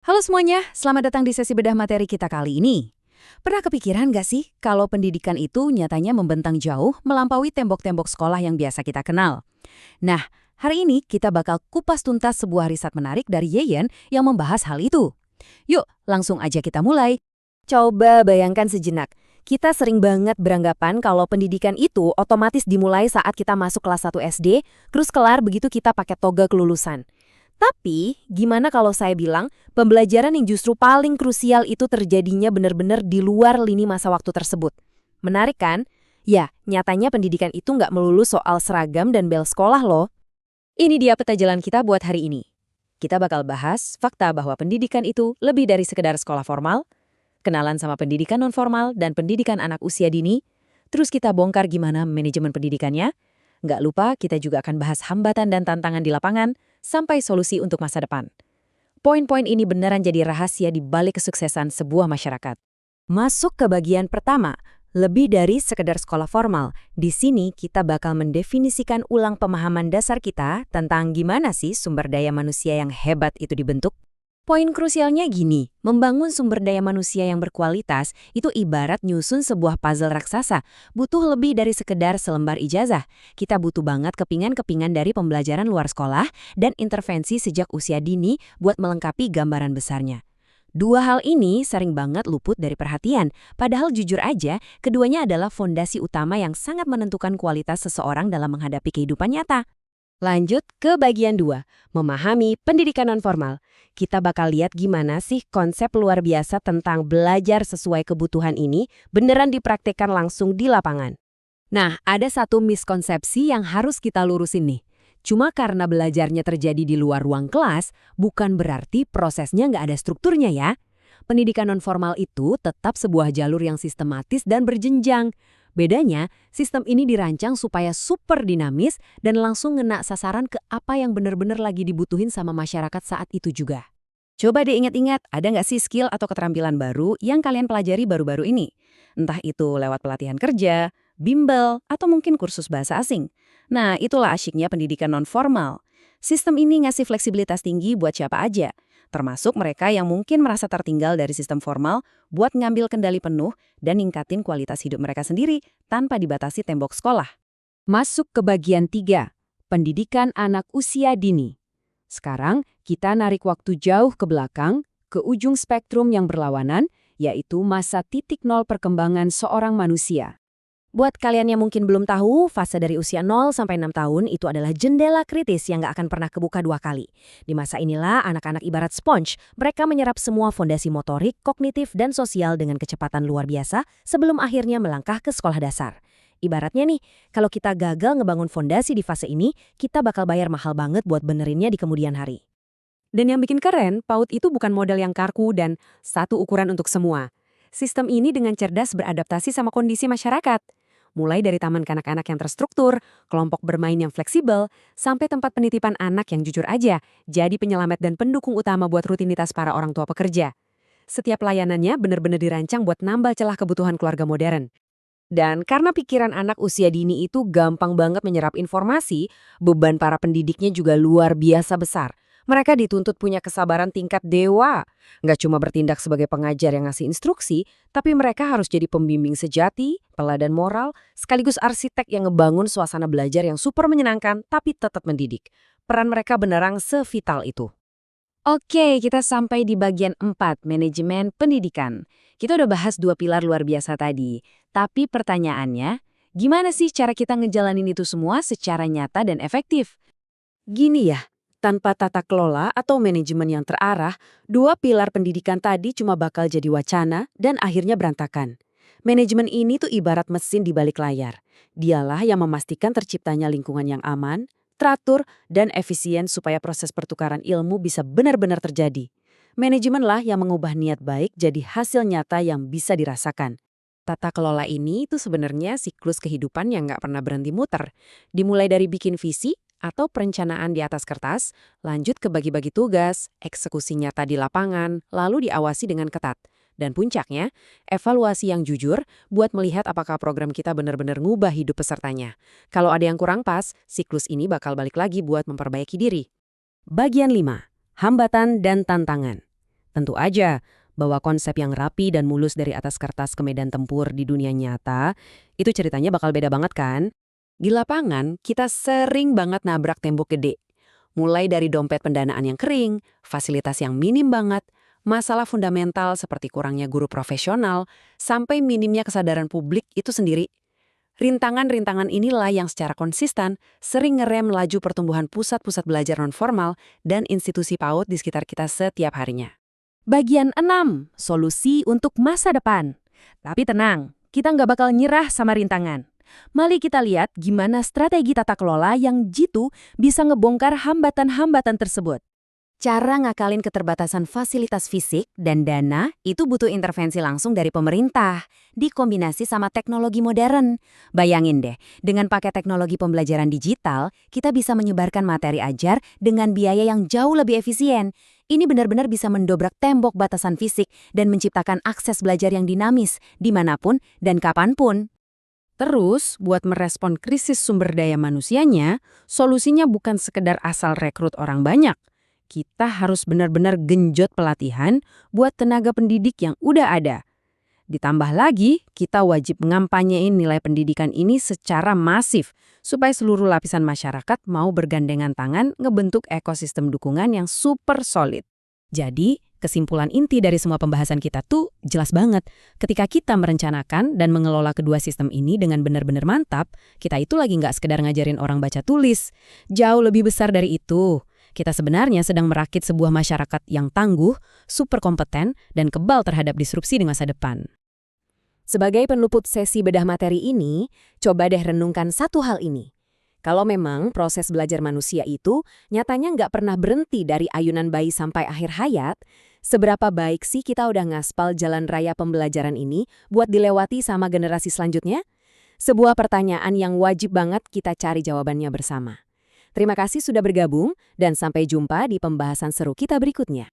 Halo semuanya, selamat datang di sesi bedah materi kita kali ini. Pernah kepikiran nggak sih kalau pendidikan itu nyatanya membentang jauh melampaui tembok-tembok sekolah yang biasa kita kenal? Nah, hari ini kita bakal kupas tuntas sebuah riset menarik dari Yeyen yang membahas hal itu. Yuk, langsung aja kita mulai. Coba bayangkan sejenak. Kita sering banget beranggapan kalau pendidikan itu otomatis dimulai saat kita masuk kelas 1 SD, terus kelar begitu kita pakai toga kelulusan. Tapi, gimana kalau saya bilang, pembelajaran yang justru paling krusial itu terjadinya benar-benar di luar lini masa waktu tersebut. Menarik kan? Ya, nyatanya pendidikan itu nggak melulu soal seragam dan bel sekolah loh. Ini dia peta jalan kita buat hari ini. Kita bakal bahas fakta bahwa pendidikan itu lebih dari sekedar sekolah formal, kenalan sama pendidikan nonformal dan pendidikan anak usia dini, terus kita bongkar gimana manajemen pendidikannya. Nggak lupa kita juga akan bahas hambatan dan tantangan di lapangan, sampai solusi untuk masa depan. Poin-poin ini beneran jadi rahasia di balik kesuksesan sebuah masyarakat. Masuk ke bagian pertama, lebih dari sekedar sekolah formal. Di sini kita bakal mendefinisikan ulang pemahaman dasar kita tentang gimana sih sumber daya manusia yang hebat itu dibentuk. Poin krusialnya gini, membangun sumber daya manusia yang berkualitas itu ibarat nyusun sebuah puzzle raksasa, butuh lebih dari sekedar selembar ijazah. Kita butuh banget kepingan-kepingan dari pembelajaran luar sekolah dan intervensi sejak usia dini buat melengkapi gambaran besarnya. Dua hal ini sering banget luput dari perhatian, padahal jujur aja, keduanya adalah fondasi utama yang sangat menentukan kualitas seseorang dalam menghadapi kehidupan nyata. Lanjut ke bagian 2, memahami pendidikan nonformal. Kita bakal lihat gimana sih konsep luar biasa tentang belajar sesuai kebutuhan ini beneran dipraktekkan langsung di lapangan. Nah, ada satu miskonsepsi yang harus kita lurusin nih. Cuma karena belajarnya terjadi di luar ruang kelas, bukan berarti prosesnya nggak ada strukturnya ya. Pendidikan nonformal itu tetap sebuah jalur yang sistematis dan berjenjang. Bedanya, sistem ini dirancang supaya super dinamis dan langsung ngena sasaran ke apa yang benar-benar lagi dibutuhin sama masyarakat saat itu juga. Coba deh ingat-ingat, ada nggak sih skill atau keterampilan baru yang kalian pelajari baru-baru ini? Entah itu lewat pelatihan kerja, bimbel, atau mungkin kursus bahasa asing. Nah, itulah asyiknya pendidikan nonformal. Sistem ini ngasih fleksibilitas tinggi buat siapa aja, termasuk mereka yang mungkin merasa tertinggal dari sistem formal buat ngambil kendali penuh dan ningkatin kualitas hidup mereka sendiri tanpa dibatasi tembok sekolah. Masuk ke bagian 3, pendidikan anak usia dini. Sekarang kita narik waktu jauh ke belakang, ke ujung spektrum yang berlawanan, yaitu masa titik nol perkembangan seorang manusia. Buat kalian yang mungkin belum tahu, fase dari usia 0 sampai 6 tahun itu adalah jendela kritis yang nggak akan pernah kebuka 2 kali. Di masa inilah anak-anak ibarat sponge, mereka menyerap semua fondasi motorik, kognitif, dan sosial dengan kecepatan luar biasa sebelum akhirnya melangkah ke sekolah dasar. Ibaratnya nih, kalau kita gagal ngebangun fondasi di fase ini, kita bakal bayar mahal banget buat benerinnya di kemudian hari. Dan yang bikin keren, PAUD itu bukan model yang kaku dan satu ukuran untuk semua. Sistem ini dengan cerdas beradaptasi sama kondisi masyarakat. Mulai dari taman kanak-kanak yang terstruktur, kelompok bermain yang fleksibel, sampai tempat penitipan anak yang jujur aja, jadi penyelamat dan pendukung utama buat rutinitas para orang tua pekerja. Setiap layanannya benar-benar dirancang buat nambal celah kebutuhan keluarga modern. Dan karena pikiran anak usia dini itu gampang banget menyerap informasi, beban para pendidiknya juga luar biasa besar. Mereka dituntut punya kesabaran tingkat dewa. Nggak cuma bertindak sebagai pengajar yang ngasih instruksi, tapi mereka harus jadi pembimbing sejati, teladan moral, sekaligus arsitek yang ngebangun suasana belajar yang super menyenangkan tapi tetap mendidik. Peran mereka beneran sevital itu. Oke, kita sampai di bagian 4, manajemen pendidikan. Kita udah bahas 2 pilar luar biasa tadi. Tapi pertanyaannya, gimana sih cara kita ngejalanin itu semua secara nyata dan efektif? Gini ya, tanpa tata kelola atau manajemen yang terarah, 2 pilar pendidikan tadi cuma bakal jadi wacana dan akhirnya berantakan. Manajemen ini tuh ibarat mesin di balik layar. Dialah yang memastikan terciptanya lingkungan yang aman, teratur, dan efisien supaya proses pertukaran ilmu bisa benar-benar terjadi. Manajemenlah yang mengubah niat baik jadi hasil nyata yang bisa dirasakan. Tata kelola ini itu sebenarnya siklus kehidupan yang nggak pernah berhenti muter. Dimulai dari bikin visi atau perencanaan di atas kertas, lanjut ke bagi-bagi tugas, eksekusi nyata di lapangan, lalu diawasi dengan ketat. Dan puncaknya, evaluasi yang jujur buat melihat apakah program kita benar-benar ngubah hidup pesertanya. Kalau ada yang kurang pas, siklus ini bakal balik lagi buat memperbaiki diri. Bagian 5. Hambatan dan tantangan. Tentu aja, bahwa konsep yang rapi dan mulus dari atas kertas ke medan tempur di dunia nyata, itu ceritanya bakal beda banget kan? Di lapangan, kita sering banget nabrak tembok gede. Mulai dari dompet pendanaan yang kering, fasilitas yang minim banget, masalah fundamental seperti kurangnya guru profesional, sampai minimnya kesadaran publik itu sendiri. Rintangan-rintangan inilah yang secara konsisten sering ngerem laju pertumbuhan pusat-pusat belajar nonformal dan institusi PAUD di sekitar kita setiap harinya. Bagian 6, solusi untuk masa depan. Tapi tenang, kita nggak bakal nyerah sama rintangan. Mari kita lihat gimana strategi tata kelola yang jitu bisa ngebongkar hambatan-hambatan tersebut. Cara ngakalin keterbatasan fasilitas fisik dan dana itu butuh intervensi langsung dari pemerintah, dikombinasi sama teknologi modern. Bayangin deh, dengan pakai teknologi pembelajaran digital, kita bisa menyebarkan materi ajar dengan biaya yang jauh lebih efisien. Ini benar-benar bisa mendobrak tembok batasan fisik dan menciptakan akses belajar yang dinamis, dimanapun dan kapanpun. Terus, buat merespon krisis sumber daya manusianya, solusinya bukan sekedar asal rekrut orang banyak. Kita harus benar-benar genjot pelatihan buat tenaga pendidik yang udah ada. Ditambah lagi, kita wajib ngampanyein nilai pendidikan ini secara masif supaya seluruh lapisan masyarakat mau bergandengan tangan ngebentuk ekosistem dukungan yang super solid. Jadi, kesimpulan inti dari semua pembahasan kita tuh jelas banget. Ketika kita merencanakan dan mengelola kedua sistem ini dengan benar-benar mantap, kita itu lagi nggak sekedar ngajarin orang baca tulis. Jauh lebih besar dari itu. Kita sebenarnya sedang merakit sebuah masyarakat yang tangguh, super kompeten, dan kebal terhadap disrupsi di masa depan. Sebagai penluput sesi bedah materi ini, coba deh renungkan satu hal ini. Kalau memang proses belajar manusia itu nyatanya nggak pernah berhenti dari ayunan bayi sampai akhir hayat, seberapa baik sih kita udah ngaspal jalan raya pembelajaran ini buat dilewati sama generasi selanjutnya? Sebuah pertanyaan yang wajib banget kita cari jawabannya bersama. Terima kasih sudah bergabung, dan sampai jumpa di pembahasan seru kita berikutnya.